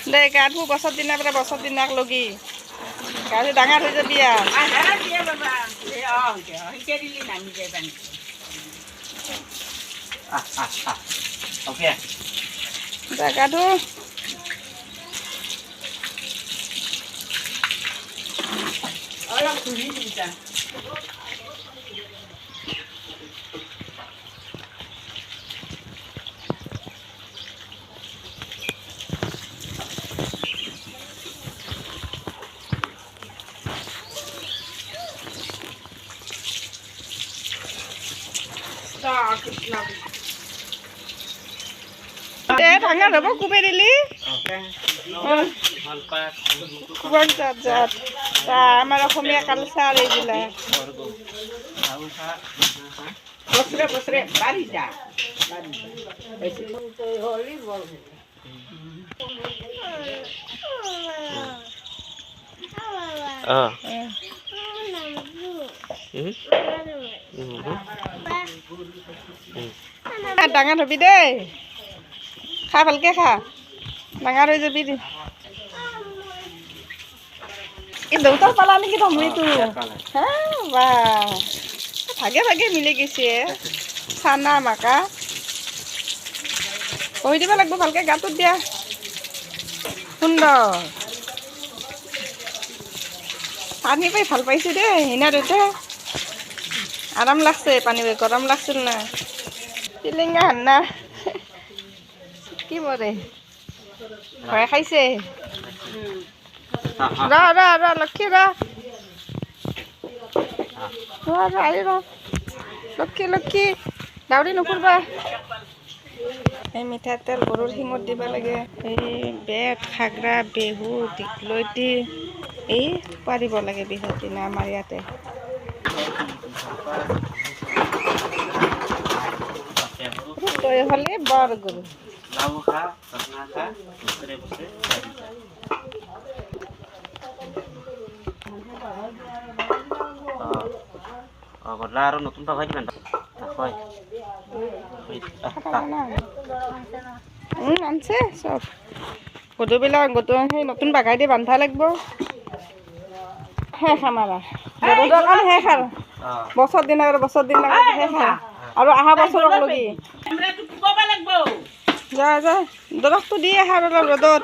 দে গা ধু বছৰ দিনা পৰা বছৰ দিনাক লগি গা ধু ডাঙৰ হৈ যাবি দে গা ধু অলপ ঘূৰি দিছা দে ডাঙৰ হ'ব কুবে দিলি কুবাৰ জাত জাত আমাৰ অসমীয়া কালচাৰ এইবিলাক বছৰে বছৰে বাঢ়ি যা ডাঙৰ হবি দেই খা ভালকে খা ডাঙৰ হৈ যাবি এই দেউতাৰ পালা নেকি ধমৰিটো হা বা ভাগে ভাগে মিলি গৈছে চানা মাকা বহি দিব লাগিব ভালকে গাটোত দিয়া সুন্দৰ পানী পাই ভাল পাইছে দেই সিনা দেউতা আৰাম লাগছে পানী পাই গৰম লাগছিল না টিলিঙা হান্না কি মৰে ভয় খাইছে ৰ ৰ ৰ লক্ষী ৰ লক্ষী লক্ষী দাউৰি নুফুৰবা এই মিঠাতেল গৰুৰ শিঙত দিব লাগে এই বেত খাগৰা বেহু দীঘলতি এই পাৰিব লাগে বিহুৰ দিনা আমাৰ ইয়াতে তই হ'লে বৰ গৰু গধলা আৰু নতুন পাভাই কিমান হয় আনছে চব গধুবিলাক সেই নতুন বাগাই দি বান্ধা লাগিব শেষ আমাৰ গৰুৰ কাম শেষ আৰু বছৰ দিন শেষ আৰু অহা বছৰক লগি যা যা দৰৱটো দি আহা অলপ ৰ'দত